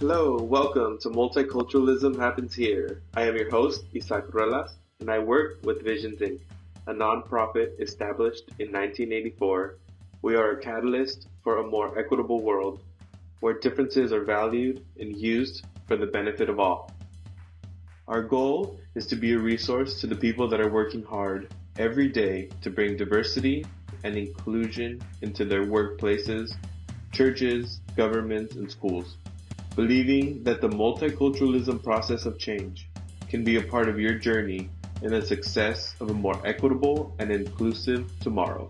Hello, welcome to Multiculturalism Happens Here. I am your host, Ruelas, and I work with Visions Inc., a nonprofit established in 1984. We are a catalyst for a more equitable world, where differences are valued and used for the benefit of all. Our goal is to be a resource to the people that are working hard every day to bring diversity and inclusion into their workplaces, churches, governments, and schools. Believing that the multiculturalism process of change can be a part of your journey in the success of a more equitable and inclusive tomorrow.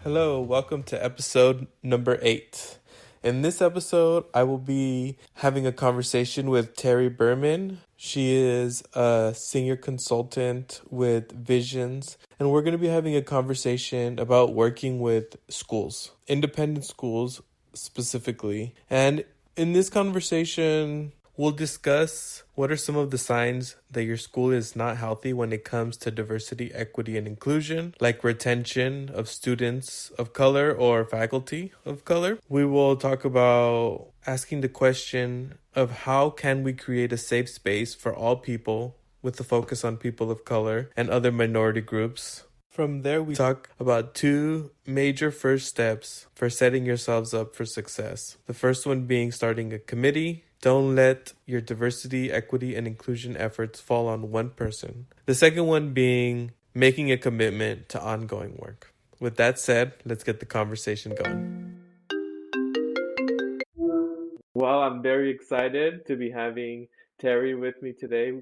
Hello, welcome to episode number 8. In this episode, I will be having a conversation with Terry Berman. She is a senior consultant with Visions, and we're going to be having a conversation about working with schools, independent schools specifically. And in this conversation, we'll discuss what are some of the signs that your school is not healthy when it comes to diversity, equity, and inclusion, like retention of students of color or faculty of color. We will talk about asking the question of how can we create a safe space for all people with a focus on people of color and other minority groups. From there, we talk about 2 major first steps for setting yourselves up for success. The first one being starting a committee. Don't let your diversity, equity, and inclusion efforts fall on one person. The second one being making a commitment to ongoing work. With that said, let's get the conversation going. Well, I'm very excited to be having Terry with me today.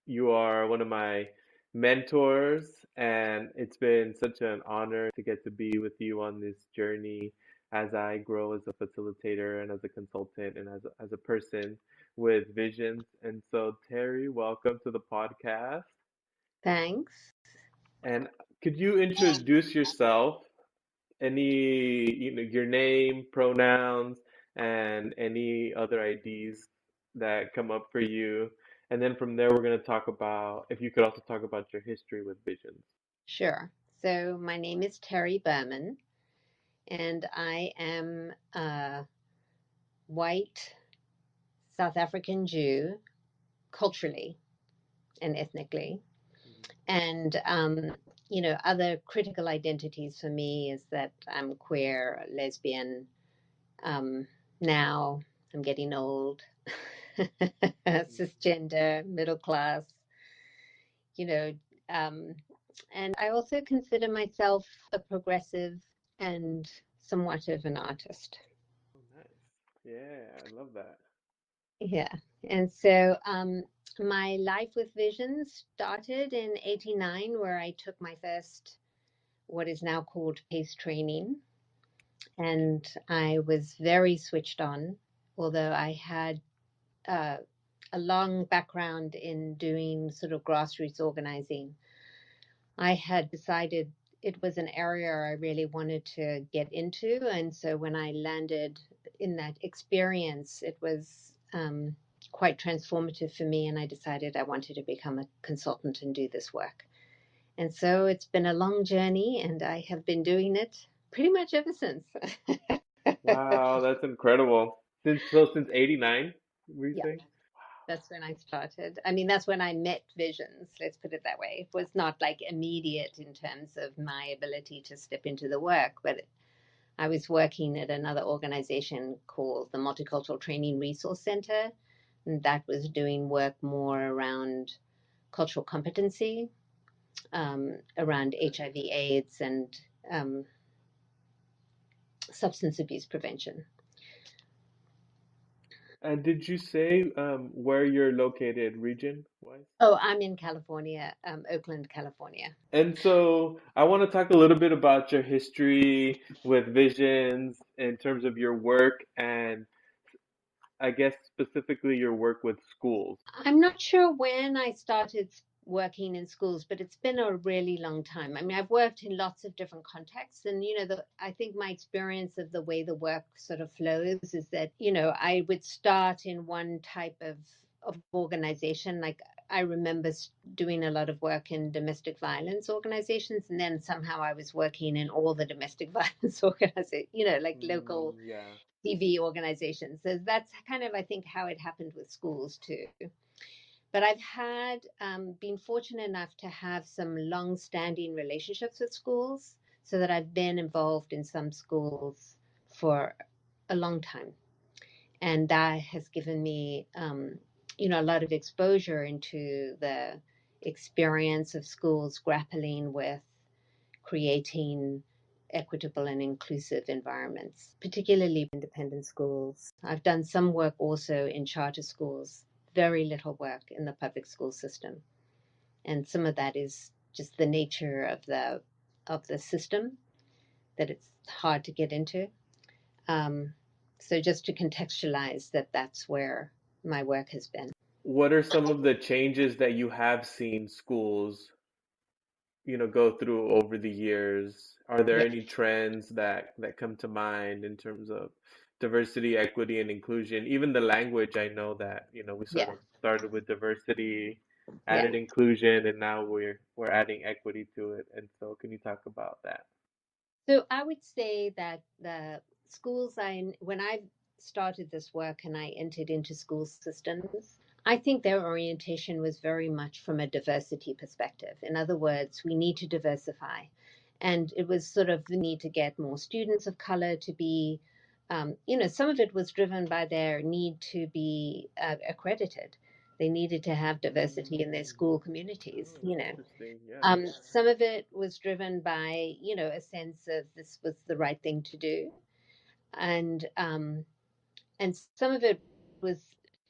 You are one of my mentors, and it's been such an honor to get to be with you on this journey as I grow as a facilitator and as a consultant and as a person with visions. And so, Terry, welcome to the podcast. Thanks. And could you introduce yourself? Any, your name, pronouns, and any other IDs that come up for you. And then from there, we're going to talk about, if you could also talk about your history with visions. Sure. So my name is Terry Berman, and I am a white South African Jew, culturally and ethnically. And, other critical identities for me is that I'm queer, lesbian. Now I'm getting old, cisgender, middle class, you know, and I also consider myself a progressive and somewhat of an artist. Oh, nice. Yeah, I love that. Yeah. And so my life with Visions started in 89, where I took my first, what is now called PACE training. And I was very switched on, although I had a long background in doing sort of grassroots organizing. I had decided it was an area I really wanted to get into. And so when I landed in that experience, it was quite transformative for me. And I decided I wanted to become a consultant and do this work. And so it's been a long journey, and I have been doing it pretty much ever since. Wow, that's incredible. Since 89, were you Yeah. saying? That's when I started. I mean, that's when I met Visions, let's put it that way. It was not like immediate in terms of my ability to step into the work, but I was working at another organization called the Multicultural Training Resource Center, and that was doing work more around cultural competency, around HIV/AIDS, and substance abuse prevention. And did you say where you're located region-wise? Oh, I'm in California, Oakland, California. And so I want to talk a little bit about your history with visions in terms of your work and I guess specifically your work with schools. I'm not sure when I started working in schools, but it's been a really long time. I mean, I've worked in lots of different contexts, and I think my experience of the way the work sort of flows is that I would start in one type of organization. Like I remember doing a lot of work in domestic violence organizations, and then somehow I was working in all the domestic violence organizations, like local Yeah. TV organizations. So that's kind of, I think, how it happened with schools too. But I've been fortunate enough to have some long-standing relationships with schools, so that I've been involved in some schools for a long time. And that has given me, a lot of exposure into the experience of schools grappling with creating equitable and inclusive environments, particularly independent schools. I've done some work also in charter schools, very little work in the public school system. And some of that is just the nature of the system, that it's hard to get into. So just to contextualize that, that's where my work has been. What are some of the changes that you have seen schools, go through over the years? Are there Yeah, any trends that come to mind in terms of diversity, equity, and inclusion? Even the language, I know that, we sort yeah, of started with diversity, yeah. added inclusion, and now we're adding equity to it. And so can you talk about that? So I would say that the schools when I started this work and I entered into school systems, I think their orientation was very much from a diversity perspective. In other words, we need to diversify. And it was sort of the need to get more students of color to be, some of it was driven by their need to be accredited. They needed to have diversity in their school communities, Oh, interesting. Yeah. Some of it was driven by, a sense of this was the right thing to do, and some of it was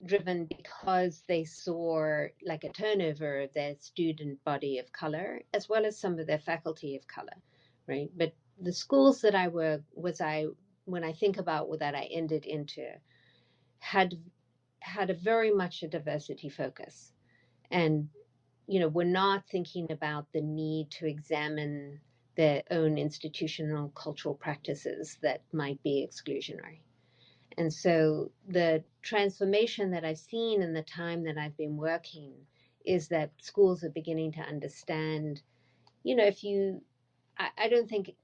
driven because they saw like a turnover of their student body of color as well as some of their faculty of color, right? But the schools that I were was I when I think about what that I ended into had a very much a diversity focus, and we're not thinking about the need to examine their own institutional cultural practices that might be exclusionary. And so the transformation that I've seen in the time that I've been working is that schools are beginning to understand, if you, I don't think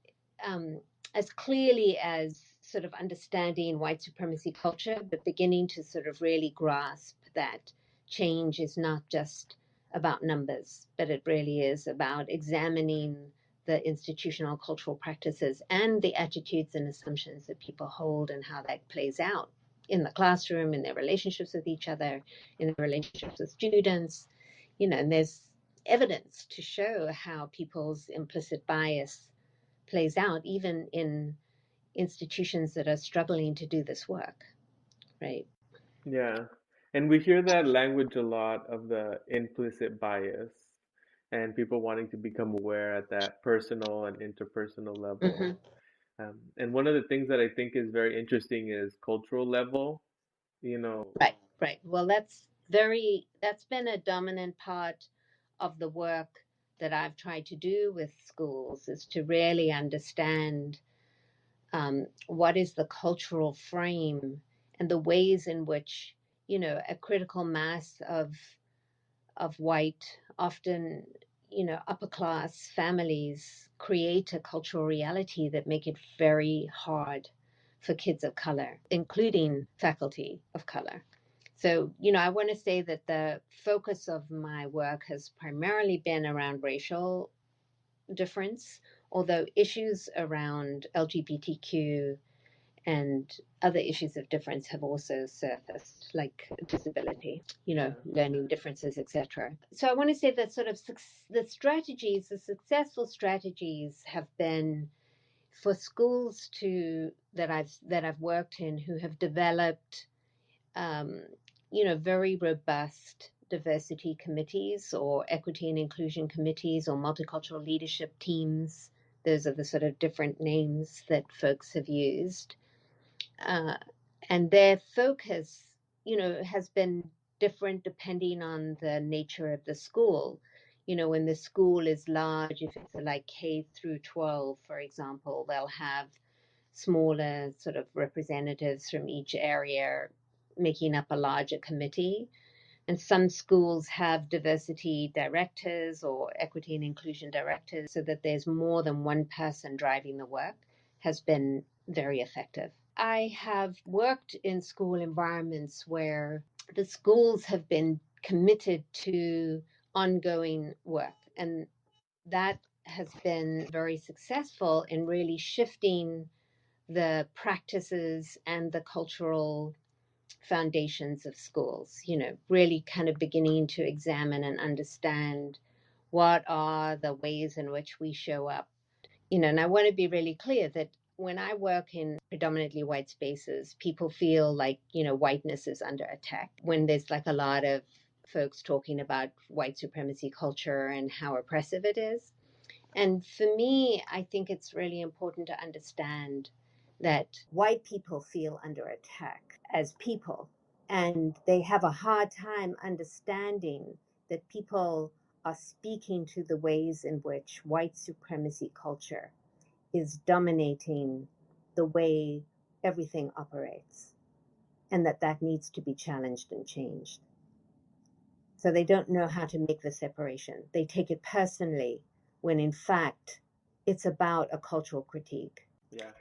um, as clearly as sort of understanding white supremacy culture, but beginning to sort of really grasp that change is not just about numbers, but it really is about examining the institutional cultural practices and the attitudes and assumptions that people hold and how that plays out in the classroom, in their relationships with each other, in their relationships with students, and there's evidence to show how people's implicit bias plays out even in institutions that are struggling to do this work, right? Yeah. And we hear that language a lot of the implicit bias and people wanting to become aware at that personal and interpersonal Hmm. level. And one of the things that I think is very interesting is cultural level. You know, Right, right. Well, that's been a dominant part of the work that I've tried to do with schools, is to really understand what is the cultural frame and the ways in which a critical mass of white, often upper class families create a cultural reality that make it very hard for kids of color, including faculty of color. So, I want to say that the focus of my work has primarily been around racial difference, although issues around LGBTQ and other issues of difference have also surfaced, like disability, yeah, learning differences, etc. So I want to say that sort of the successful strategies have been for schools that I've worked in who have developed, um, very robust diversity committees or equity and inclusion committees or multicultural leadership teams. Those are the sort of different names that folks have used, uh, and their focus, has been different depending on the nature of the school. When the school is large, if it's like K through 12, for example, they'll have smaller sort of representatives from each area making up a larger committee. And some schools have diversity directors or equity and inclusion directors so that there's more than one person driving the work has been very effective. I have worked in school environments where the schools have been committed to ongoing work, and that has been very successful in really shifting the practices and the cultural foundations of schools, really kind of beginning to examine and understand what are the ways in which we show up. And I want to be really clear that when I work in predominantly white spaces, people feel like, whiteness is under attack. When there's like a lot of folks talking about white supremacy culture and how oppressive it is. And for me, I think it's really important to understand that white people feel under attack as people, and they have a hard time understanding that people are speaking to the ways in which white supremacy culture is dominating the way everything operates, and that needs to be challenged and changed. So they don't know how to make the separation. They take it personally when in fact it's about a cultural critique. Yeah.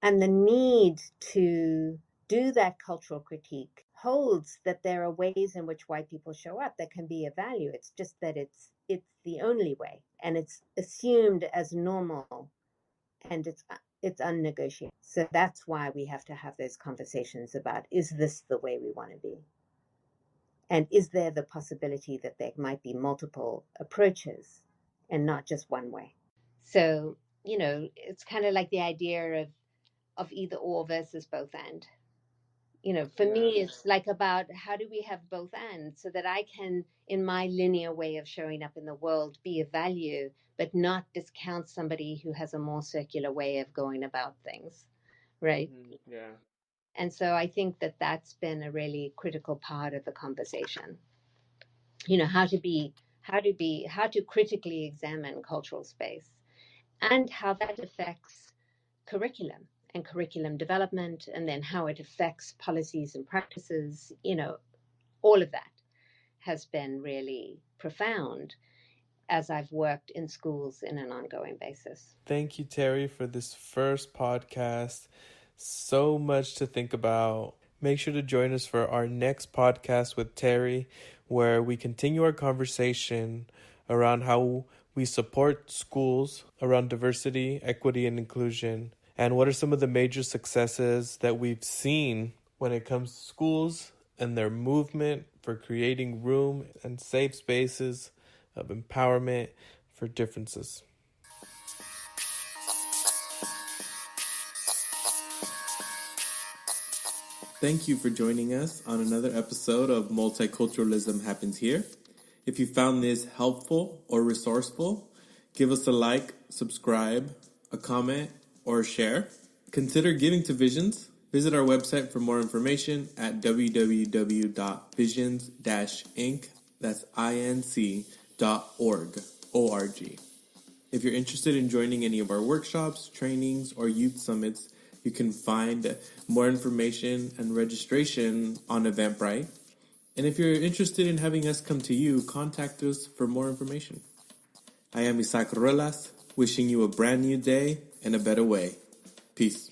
And the need to do that cultural critique holds that there are ways in which white people show up that can be of value. It's just that it's the only way, and it's assumed as normal, and it's unnegotiated. So that's why we have to have those conversations about, is this the way we want to be? And is there the possibility that there might be multiple approaches and not just one way? So, it's kind of like the idea of either or versus both and. For me, it's like about how do we have both and so that I can, in my linear way of showing up in the world, be of value, but not discount somebody who has a more circular way of going about things, right? Yeah. And so I think that that's been a really critical part of the conversation. How to critically examine cultural space and how that affects curriculum and curriculum development, and then how it affects policies and practices. All of that has been really profound as I've worked in schools in an ongoing basis. Thank you, Terry, for this first podcast. So much to think about. Make sure to join us for our next podcast with Terry, where we continue our conversation around how we support schools around diversity, equity, and inclusion, and what are some of the major successes that we've seen when it comes to schools and their movement for creating room and safe spaces of empowerment for differences. Thank you for joining us on another episode of Multiculturalism Happens Here. If you found this helpful or resourceful, give us a like, subscribe, a comment, or a share. Consider giving to Visions. Visit our website for more information at www.visions-inc, that's inc.org, O-R-G. If you're interested in joining any of our workshops, trainings, or youth summits, you can find more information and registration on Eventbrite. And if you're interested in having us come to you, contact us for more information. I am Ruelas, wishing you a brand new day and a better way. Peace.